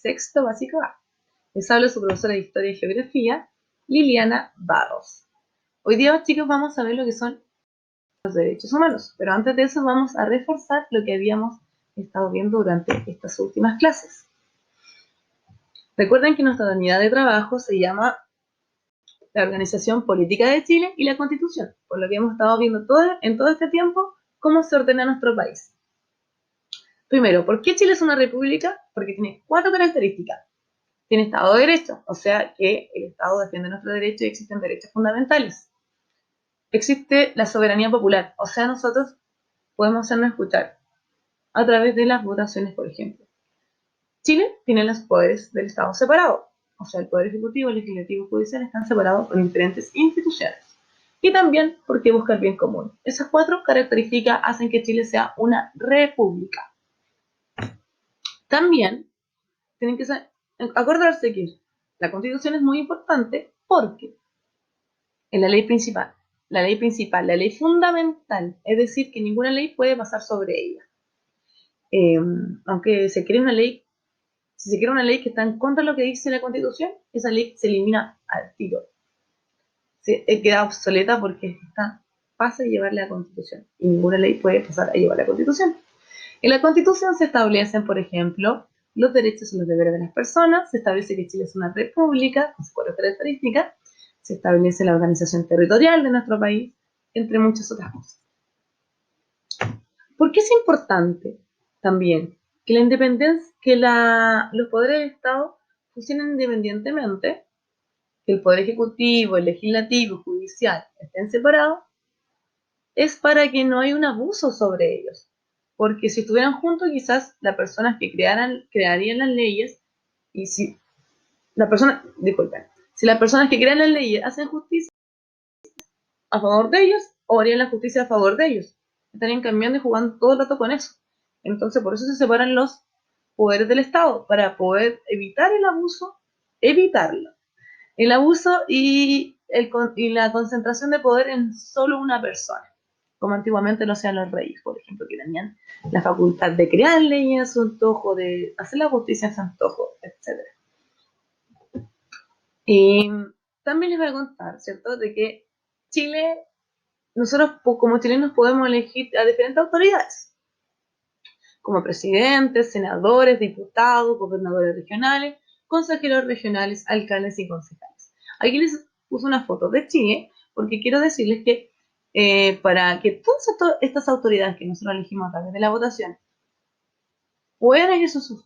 sexto básico A. Les habla su profesora de Historia y Geografía, Liliana Barros. Hoy día, chicos, vamos a ver lo que son los derechos humanos, pero antes de eso vamos a reforzar lo que habíamos estado viendo durante estas últimas clases. Recuerden que nuestra unidad de trabajo se llama la Organización Política de Chile y la Constitución, por lo que hemos estado viendo en todo este tiempo cómo se ordena nuestro país. Primero, ¿por qué Chile es una república? Porque tiene 4 características. Tiene Estado de Derecho, o sea que el Estado defiende nuestros derechos y existen derechos fundamentales. Existe la soberanía popular, o sea nosotros podemos hacernos escuchar a través de las votaciones, por ejemplo. Chile tiene los poderes del Estado separados, o sea el Poder Ejecutivo, Legislativo y Judicial están separados en diferentes instituciones. Y también porque busca el bien común. Esas 4 características hacen que Chile sea una república. También tienen que acordarse que la Constitución es muy importante porque es la ley principal, la ley fundamental, es decir, que ninguna ley puede pasar sobre ella. Aunque se cree una ley, si se crea una ley que está en contra de lo que dice la Constitución, esa ley se elimina al tiro. Queda obsoleta porque pasa a llevar la Constitución y ninguna ley puede pasar a llevar la Constitución. En la Constitución se establecen, por ejemplo, los derechos y los deberes de las personas, se establece que Chile es una república, con sus 4 características, se establece la organización territorial de nuestro país, entre muchas otras cosas. ¿Por qué es importante también que la independencia, que los poderes del Estado funcionen independientemente, que el poder ejecutivo, el legislativo, el judicial estén separados? Es para que no haya un abuso sobre ellos. Porque si estuvieran juntos, quizás las personas que crearían las leyes, y si las personas que crean las leyes hacen justicia a favor de ellos, o harían la justicia a favor de ellos. Estarían cambiando y jugando todo el rato con eso. Entonces, por eso se separan los poderes del Estado, para poder evitar el abuso, evitarlo. El abuso y la concentración de poder en solo una persona, como antiguamente lo hacían los reyes, por ejemplo, que tenían la facultad de crear leyes a su antojo, de hacer la justicia a su antojo, etc. Y también les voy a contar, ¿cierto?, de que Chile, nosotros como chilenos podemos elegir a diferentes autoridades, como presidentes, senadores, diputados, gobernadores regionales, consejeros regionales, alcaldes y concejales. Aquí les puse una foto de Chile, porque quiero decirles que para que todas estas autoridades que nosotros elegimos a través de la votación puedan ellos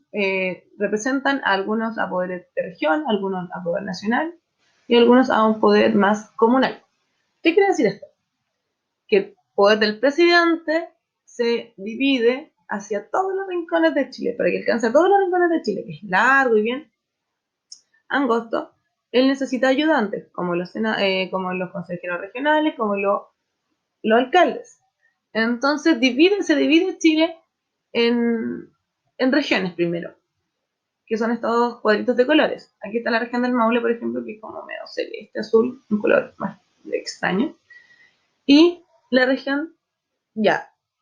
representan a algunos a poder de región, algunos a poder nacional y algunos a un poder más comunal. ¿Qué quiere decir esto? Que el poder del presidente se divide hacia todos los rincones de Chile, para que alcance a todos los rincones de Chile, que es largo y bien angosto. Él necesita ayudantes, como los consejeros regionales, como los alcaldes. Entonces se divide Chile en regiones primero, que son estos cuadritos de colores. Aquí está la región del Maule, por ejemplo, que es como medio celeste, azul, un color más extraño. Y la región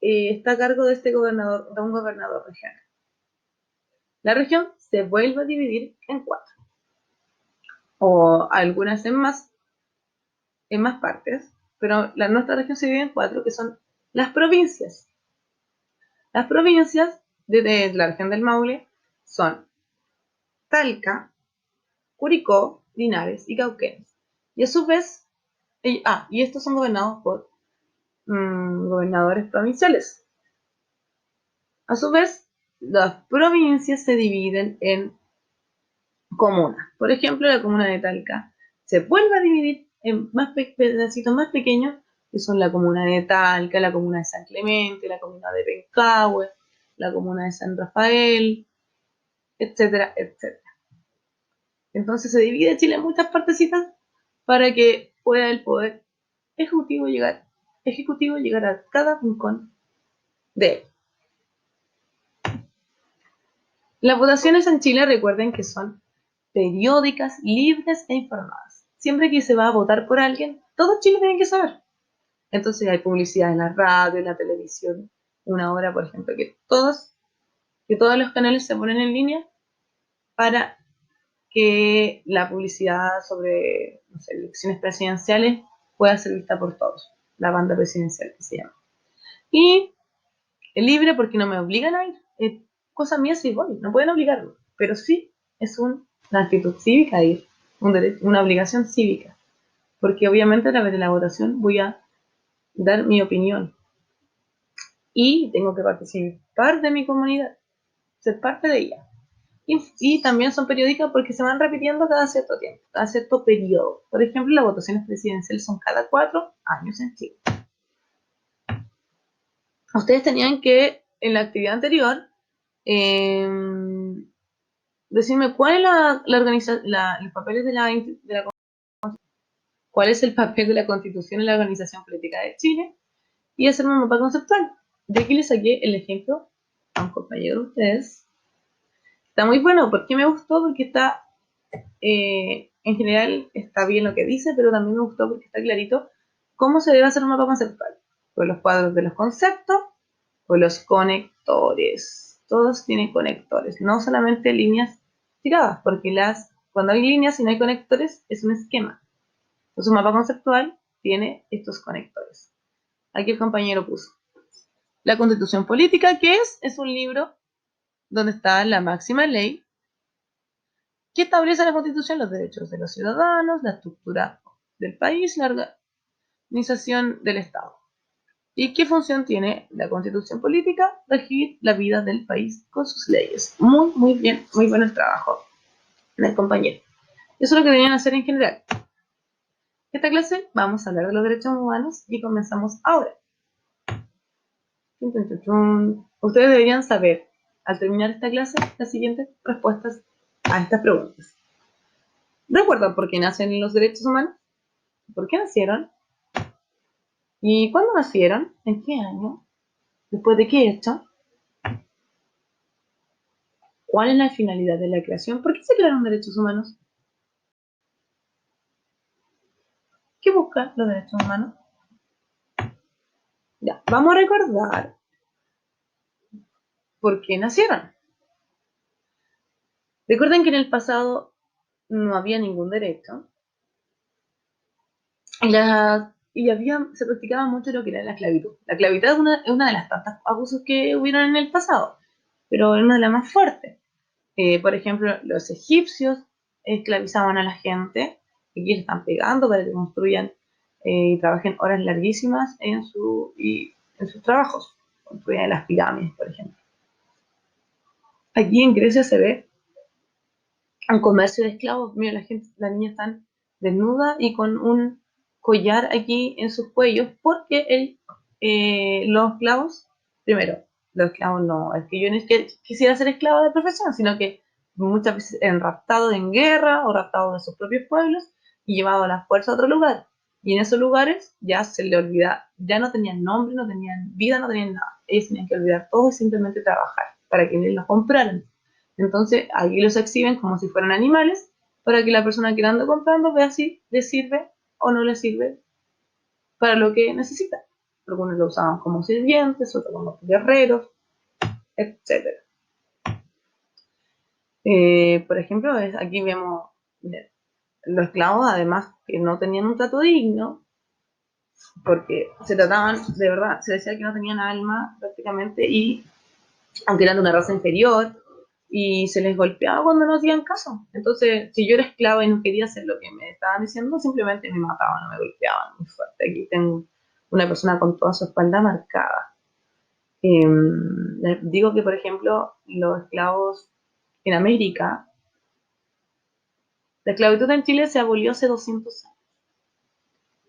está a cargo de de un gobernador regional. La región se vuelve a dividir en 4, o algunas en más partes, pero nuestra región se divide en 4, que son las provincias. Las provincias de la región del Maule son Talca, Curicó, Linares y Cauquenes. Y a su vez, y estos son gobernados por gobernadores provinciales. A su vez, las provincias se dividen en comunas. Por ejemplo, la comuna de Talca se vuelve a dividir en pedacitos más pequeños, que son la comuna de Talca, la comuna de San Clemente, la comuna de Pencahue, la comuna de San Rafael, etcétera, etcétera. Entonces se divide Chile en muchas partecitas para que pueda el poder ejecutivo llegar a cada rincón de él. Las votaciones en Chile, recuerden que son periódicas, libres e informadas. Siempre que se va a votar por alguien, todo Chile tiene que saber. Entonces hay publicidad en la radio, en la televisión, una hora, por ejemplo, que todos los canales se ponen en línea para que la publicidad sobre, no sé, elecciones presidenciales pueda ser vista por todos, la banda presidencial que se llama. Y el libre porque no me obligan a ir, es cosa mía si voy, no pueden obligarme, pero sí es una actitud cívica ir, una obligación cívica, porque obviamente a través de la votación voy a dar mi opinión y tengo que participar de mi comunidad, ser parte de ella. Y también son periódicas porque se van repitiendo cada cierto tiempo, cada cierto periodo. Por ejemplo, las votaciones presidenciales son cada 4 años en Chile. Ustedes tenían que, en la actividad anterior, eh, decirme cuál es los papeles cuál es el papel de la Constitución en la organización política de Chile y hacerme un mapa conceptual. De aquí les saqué el ejemplo a un compañero de ustedes. Está muy bueno. ¿Por qué me gustó? Porque está, en general, está bien lo que dice, pero también me gustó porque está clarito cómo se debe hacer un mapa conceptual. Con los cuadros de los conceptos o los conectores. Todos tienen conectores, no solamente líneas tiradas, porque cuando hay líneas y no hay conectores es un esquema. Entonces un mapa conceptual tiene estos conectores. Aquí el compañero puso. La Constitución Política, ¿qué es? Es un libro donde está la máxima ley que establece la Constitución, los derechos de los ciudadanos, la estructura del país, la organización del Estado. ¿Y qué función tiene la Constitución Política? Regir la vida del país con sus leyes. Muy, muy bien, muy bueno el trabajo del compañero. Eso es lo que deberían hacer en general. Esta clase vamos a hablar de los derechos humanos y comenzamos ahora. Ustedes deberían saber, al terminar esta clase, las siguientes respuestas a estas preguntas. ¿Recuerdan por qué nacen los derechos humanos? ¿Por qué nacieron? ¿Y cuándo nacieron? ¿En qué año? ¿Después de qué hecho? ¿Cuál es la finalidad de la creación? ¿Por qué se crearon derechos humanos? ¿Qué buscan los derechos humanos? Ya, vamos a recordar por qué nacieron. Recuerden que en el pasado no había ningún derecho se practicaba mucho lo que era la esclavitud. La esclavitud es una de las tantas abusos que hubieron en el pasado, pero es una de las más fuertes. Por ejemplo, los egipcios esclavizaban a la gente y aquí les están pegando para que construyan y trabajen horas larguísimas en sus trabajos. Construían las pirámides, por ejemplo. Aquí en Grecia se ve un comercio de esclavos. Mira, las niñas están desnudas y con un collar aquí en sus cuellos porque los esclavos, primero, los esclavos no, es que yo no es que quisiera ser esclavo de profesión, sino que muchas veces eran raptados en guerra o raptados de sus propios pueblos y llevados a la fuerza a otro lugar. Y en esos lugares ya se le olvida, ya no tenían nombre, no tenían vida, no tenían nada. Ellos tenían que olvidar todo y simplemente trabajar para que los compraran. Entonces, aquí los exhiben como si fueran animales para que la persona que la anda comprando vea si le sirve o no le sirve para lo que necesita. Algunos lo usaban como sirvientes, otros como guerreros, etc. Por ejemplo, aquí vemos los esclavos, además que no tenían un trato digno, porque se trataban, de verdad, se decía que no tenían alma prácticamente, y aunque eran de una raza inferior, y se les golpeaba cuando no hacían caso. Entonces, si yo era esclava y no quería hacer lo que me estaban diciendo, simplemente me mataban o me golpeaban muy fuerte. Aquí tengo una persona con toda su espalda marcada. Les digo que, por ejemplo, los esclavos en América, la esclavitud en Chile se abolió hace 200 años.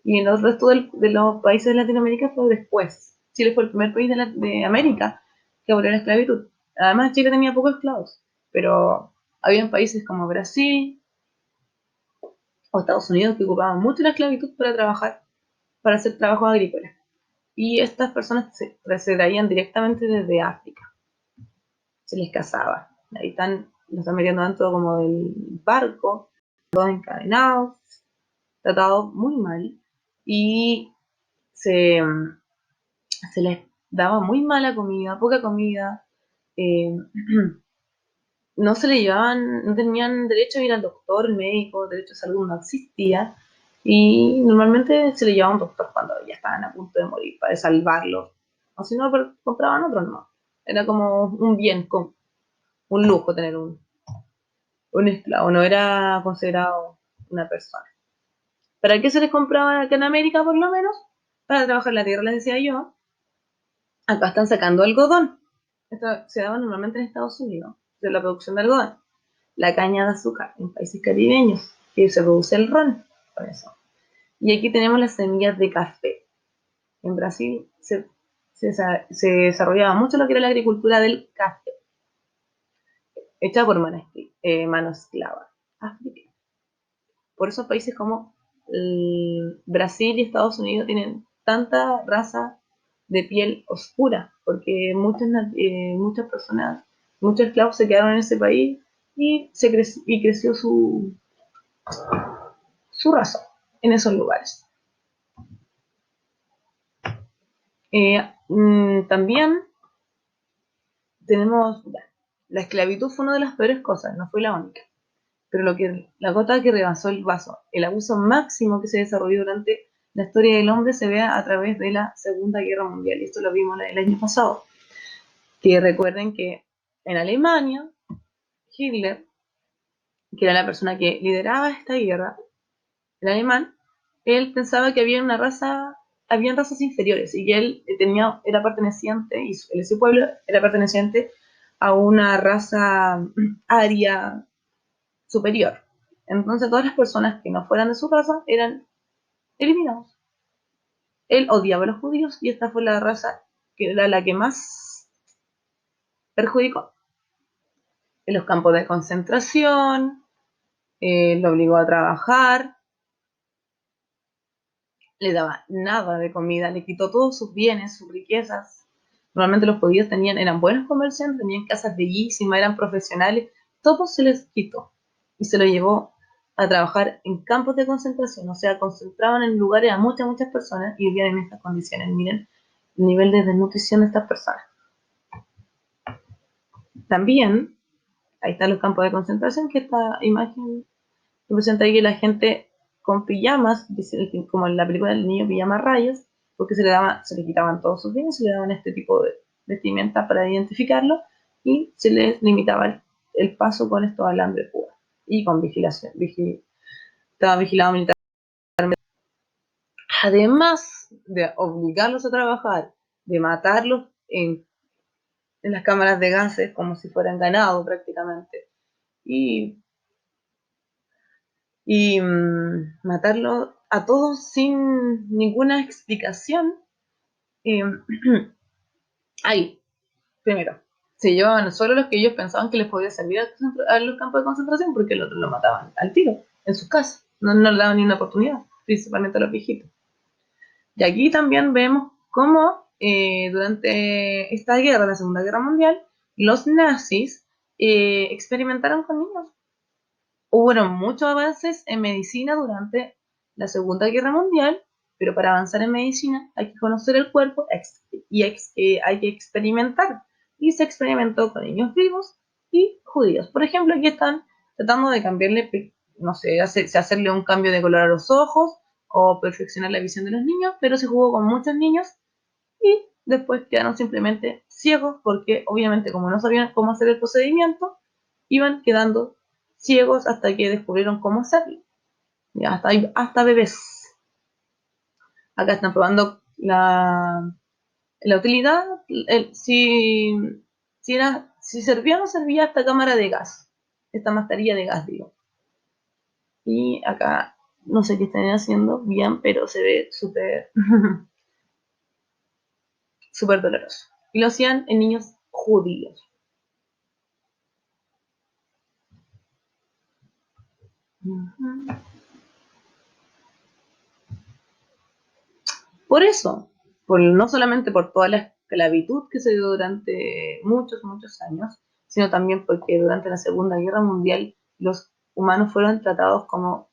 Y en el resto de los países de Latinoamérica fue después. Chile fue el primer país de América que abolió la esclavitud. Además, Chile tenía pocos esclavos, pero había países como Brasil o Estados Unidos que ocupaban mucho la esclavitud para trabajar, para hacer trabajos agrícolas. Y estas personas se traían directamente desde África. Se les cazaba. Ahí los están metiendo dentro como del barco, todos encadenados, tratados muy mal. Y se, se les daba muy mala comida, poca comida. Eh, no se le llevaban, no tenían derecho a ir al doctor, el médico, derecho a salud no existía, y normalmente se le llevaba a un doctor cuando ya estaban a punto de morir para salvarlos, o si no, compraban otro, no. Era como un bien, como un lujo tener un esclavo, no era considerado una persona. ¿Para qué se les compraba acá en América, por lo menos? Para trabajar la tierra, les decía yo. Acá están sacando algodón. Esto se daba normalmente en Estados Unidos, de la producción de algodón. La caña de azúcar en países caribeños, que se produce el ron, por eso. Y aquí tenemos las semillas de café. En Brasil se desarrollaba mucho lo que era la agricultura del café, hecha por mano esclava africana. Por eso países como Brasil y Estados Unidos tienen tanta raza de piel oscura, porque muchas personas, muchos esclavos se quedaron en ese país y creció su raza en esos lugares. También tenemos, la esclavitud fue una de las peores cosas, no fue la única, pero la gota que rebasó el vaso, el abuso máximo que se desarrolló durante la historia del hombre se ve a través de la Segunda Guerra Mundial, y esto lo vimos el año pasado, que recuerden que en Alemania, Hitler, que era la persona que lideraba esta guerra, el alemán, él pensaba que habían razas inferiores y que él era perteneciente, y su pueblo era perteneciente a una raza aria superior. Entonces todas las personas que no fueran de su raza eran eliminados. Él odiaba a los judíos y esta fue la raza que era la que más perjudicó. En los campos de concentración, lo obligó a trabajar, le daba nada de comida, le quitó todos sus bienes, sus riquezas. Normalmente los judíos eran buenos comerciantes, tenían casas bellísimas, eran profesionales, todo se les quitó y se lo llevó a trabajar en campos de concentración, o sea, concentraban en lugares a muchas personas y vivían en estas condiciones. Miren el nivel de desnutrición de estas personas. También, ahí están los campos de concentración, que esta imagen representa ahí que la gente con pijamas, como en la película del niño pijama rayas, porque se le quitaban todos sus bienes, se le daban este tipo de vestimenta para identificarlo y se les limitaba el paso con estos alambres púas y con vigilación. Estaba vigilado militarmente. Además de obligarlos a trabajar, de matarlos en las cámaras de gases como si fueran ganado prácticamente, y matarlo a todos sin ninguna explicación. Eh, ahí, primero, se llevaban solo los que ellos pensaban que les podía servir a los campos de concentración, porque el otro lo mataban al tiro, en sus casas. No le daban ni una oportunidad, principalmente a los viejitos. Y aquí también vemos cómo durante esta guerra, la Segunda Guerra Mundial, los nazis experimentaron con niños. Hubo muchos avances en medicina durante la Segunda Guerra Mundial, pero para avanzar en medicina hay que conocer el cuerpo y hay que experimentar. Y se experimentó con niños vivos y judíos. Por ejemplo, aquí están tratando de cambiarle, no sé, hacerle un cambio de color a los ojos o perfeccionar la visión de los niños, pero se jugó con muchos niños y después quedaron simplemente ciegos porque obviamente como no sabían cómo hacer el procedimiento, iban quedando ciegos hasta que descubrieron cómo hacerlo. Ya, hasta bebés. Acá están probando la utilidad, si servía o no servía esta cámara de gas, esta mascarilla de gas, digo. Y acá no sé qué están haciendo bien, pero se ve súper súper doloroso. Y lo hacían en niños judíos. Por eso, no solamente por toda la esclavitud que se dio durante muchos años, sino también porque durante la Segunda Guerra Mundial los humanos fueron tratados como,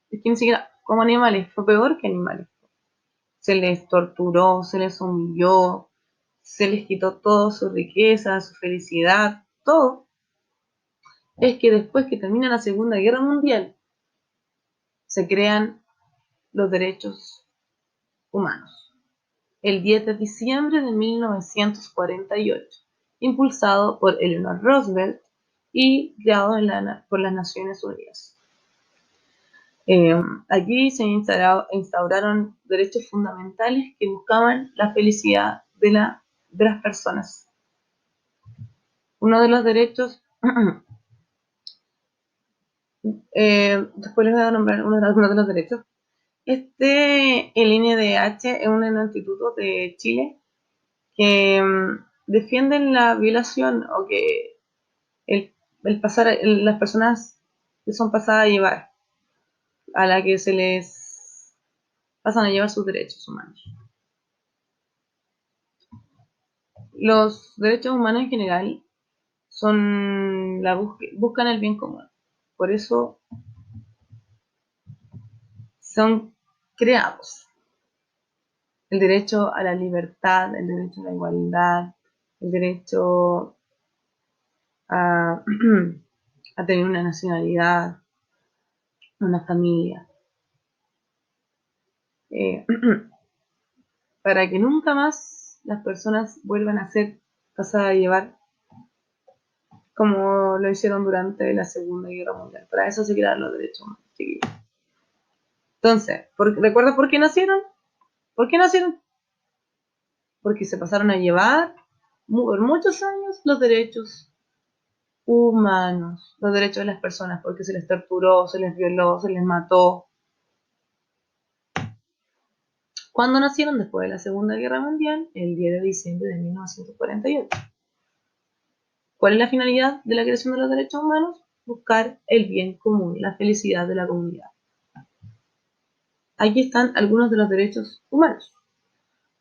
es que ni siquiera como animales, fue peor que animales. Se les torturó, se les humilló, se les quitó toda su riqueza, su felicidad, todo, es que después que termina la Segunda Guerra Mundial, se crean los derechos humanos. El 10 de diciembre de 1948, impulsado por Eleanor Roosevelt y creado por las Naciones Unidas. Aquí se instauraron derechos fundamentales que buscaban la felicidad de las personas. Uno de los derechos, después les voy a nombrar algunos de los derechos. El INDH es un instituto de Chile que defienden la violación o que el pasar, las personas que son pasadas a llevar, a la que se les pasan a llevar sus derechos humanos. Los derechos humanos en general buscan el bien común. Por eso son creados. El derecho a la libertad, el derecho a la igualdad, el derecho a, a tener una nacionalidad, una familia. Para que nunca más las personas vuelvan a ser pasadas a llevar como lo hicieron durante la Segunda Guerra Mundial. Para eso se crearon los derechos humanos, chiquillos. Entonces, ¿recuerdas por qué nacieron? ¿Por qué nacieron? Porque se pasaron a llevar por muchos años los derechos humanos, los derechos de las personas, porque se les torturó, se les violó, se les mató. ¿Cuándo nacieron? Después de la Segunda Guerra Mundial, el 10 de diciembre de 1948. ¿Cuál es la finalidad de la creación de los derechos humanos? Buscar el bien común, la felicidad de la comunidad. Aquí están algunos de los derechos humanos.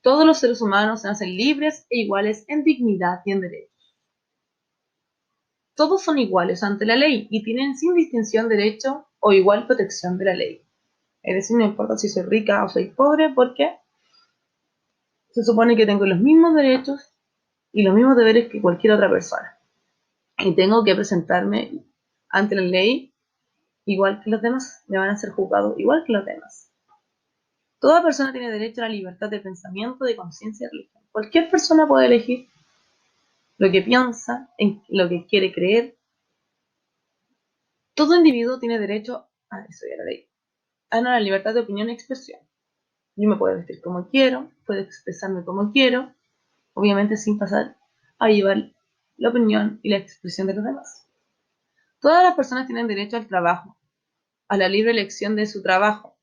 Todos los seres humanos nacen libres e iguales en dignidad y en derechos. Todos son iguales ante la ley y tienen sin distinción derecho o igual protección de la ley. Es decir, no importa si soy rica o soy pobre, porque se supone que tengo los mismos derechos y los mismos deberes que cualquier otra persona. Y tengo que presentarme ante la ley igual que los demás. Me van a ser juzgados igual que los demás. Toda persona tiene derecho a la libertad de pensamiento, de conciencia y religión. Cualquier persona puede elegir lo que piensa, en lo que quiere creer. Todo individuo tiene derecho a eso ya la ley. A la libertad de opinión y expresión. Yo me puedo vestir como quiero, puedo expresarme como quiero, obviamente sin pasar a llevar la opinión y la expresión de los demás. Todas las personas tienen derecho al trabajo, a la libre elección de su trabajo,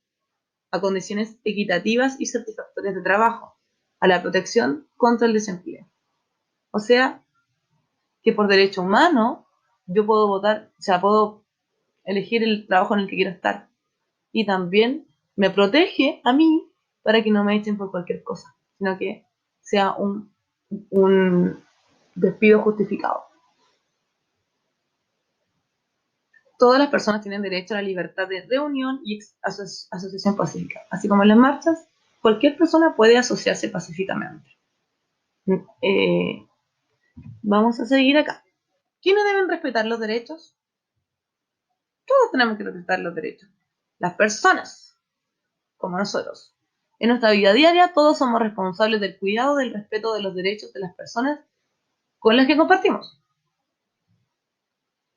a condiciones equitativas y satisfactorias de trabajo, a la protección contra el desempleo. O sea, que por derecho humano yo puedo votar, o sea, puedo elegir el trabajo en el que quiero estar. Y también me protege a mí para que no me echen por cualquier cosa, sino que sea un despido justificado. Todas las personas tienen derecho a la libertad de reunión y asociación pacífica. Así como en las marchas, cualquier persona puede asociarse pacíficamente. Vamos a seguir acá. ¿Quiénes deben respetar los derechos? Todos tenemos que respetar los derechos. Las personas, como nosotros. En nuestra vida diaria, todos somos responsables del cuidado, del respeto de los derechos de las personas con las que compartimos.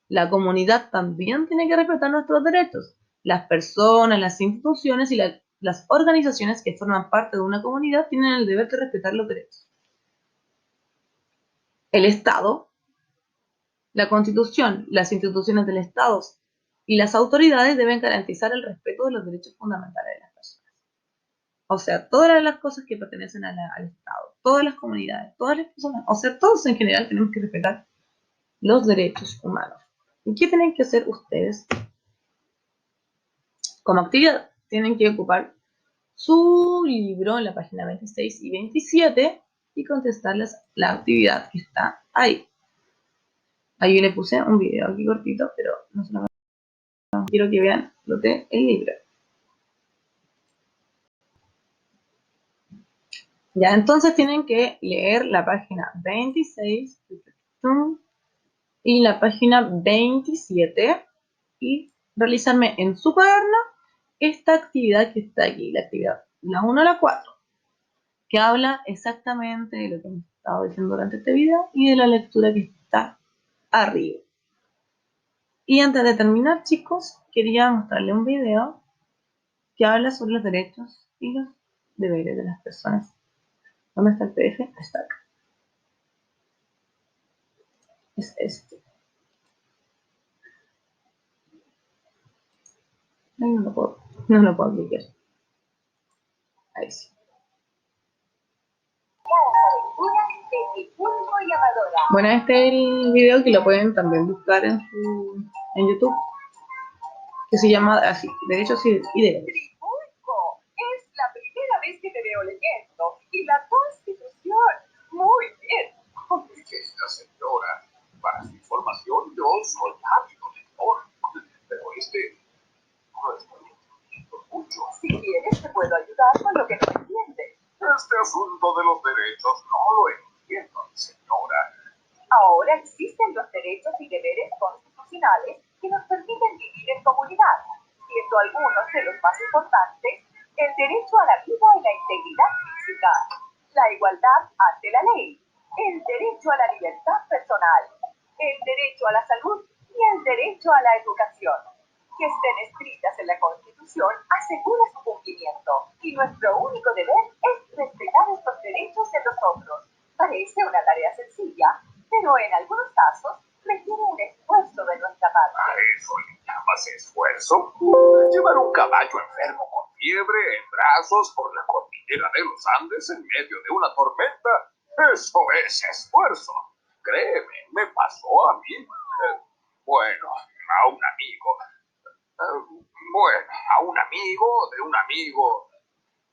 La comunidad también tiene que respetar nuestros derechos. Las personas, las instituciones y las organizaciones que forman parte de una comunidad tienen el deber de respetar los derechos. El Estado, la Constitución, las instituciones del Estado y las autoridades deben garantizar el respeto de los derechos fundamentales de las personas. O sea, todas las cosas que pertenecen al Estado, todas las comunidades, todas las personas, o sea, todos en general tenemos que respetar los derechos humanos. ¿Y qué tienen que hacer ustedes? Como actividad, tienen que ocupar su libro en la página 26 y 27 y contestarles la actividad que está ahí. Ahí yo le puse un video aquí cortito, pero no se lo quiero que vean lo de el libro. Ya, entonces tienen que leer la página 26 y la página 27 y realizarme en su cuaderno esta actividad que está aquí, la actividad la 1 a la 4, que habla exactamente de lo que hemos estado diciendo durante este video y de la lectura que está arriba. Y antes de terminar, chicos, quería mostrarles un video que habla sobre los derechos y los deberes de las personas. ¿Dónde está el PDF? Está acá. Es este. Ay, no lo puedo aplicar. Ahí sí. Bueno, este es el video que lo pueden también buscar en YouTube, que se llama así, Derechos y Deberes. Trifulco, es la primera vez que te veo leyendo. Y la Constitución, muy bien. Esta señora, para su información, yo soy hábil lector, pero no estoy entendiendo mucho. Si quieres, te puedo ayudar con lo que no entiendes. Este asunto de los derechos no lo entiendo, señora. Ahora existen los derechos y deberes constitucionales que nos permiten vivir en comunidad, siendo algunos de los más importantes el derecho a la vida y la integridad física, la igualdad ante la ley, el derecho a la libertad personal, el derecho a la salud y el derecho a la educación. Que estén escritas en la Constitución asegura su cumplimiento y nuestro único deber es respetar estos derechos en los otros. Parece una tarea sencilla, pero en algunos casos requiere un esfuerzo de nuestra parte. ¿A eso le llamas esfuerzo? Llevar un caballo enfermo con fiebre en brazos por la cordillera de los Andes en medio de una tormenta, eso es esfuerzo. Créeme, me pasó a mí. Bueno, a un amigo. Bueno, a un amigo de un amigo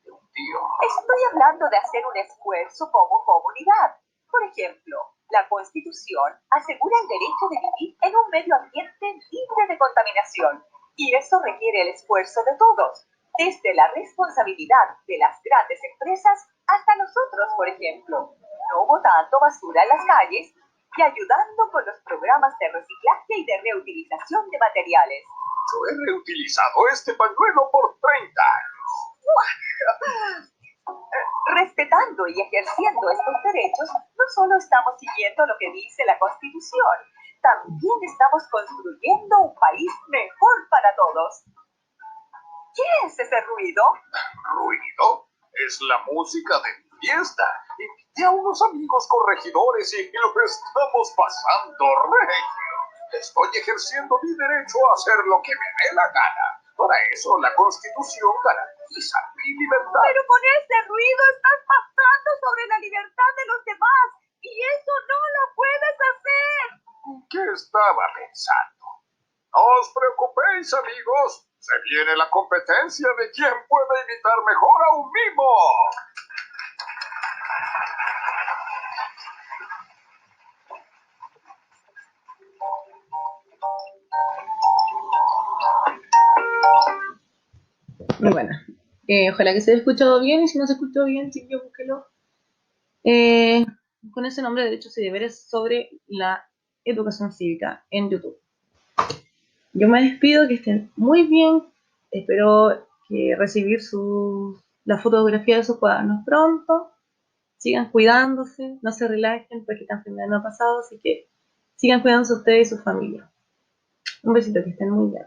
de un tío. Estoy hablando de hacer un esfuerzo como comunidad. Por ejemplo, la Constitución asegura el derecho de vivir en un medio ambiente libre de contaminación. Y eso requiere el esfuerzo de todos, desde la responsabilidad de las grandes empresas hasta nosotros, por ejemplo, no botando basura en las calles y ayudando con los programas de reciclaje y de reutilización de materiales. Yo he reutilizado este pañuelo por 30 años. Respetando y ejerciendo estos derechos, no solo estamos siguiendo lo que dice la Constitución, también estamos construyendo un país mejor para todos. ¿Qué es ese ruido? ¿Ruido? Es la música de mi fiesta. Invité a unos amigos corregidores y lo estamos pasando regio. Estoy ejerciendo mi derecho a hacer lo que me dé la gana. Para eso la Constitución garantiza mi libertad. Pero con ese ruido estás pasando sobre la libertad de los demás y eso no lo puedes hacer. ¿Qué estaba pensando? No os preocupéis, amigos. Se viene la competencia de quién puede imitar mejor a un mimo. Muy buena. Ojalá que se haya escuchado bien, y si no se escuchó bien, chiquillos, búsquelo. Con ese nombre, Derechos y Deberes sobre la educación cívica en YouTube. Yo me despido, que estén muy bien. Espero que recibir la fotografía de sus cuadernos pronto. Sigan cuidándose, no se relajen porque esta enfermedad no ha pasado, así que sigan cuidándose ustedes y su familia. Un besito, que estén muy bien.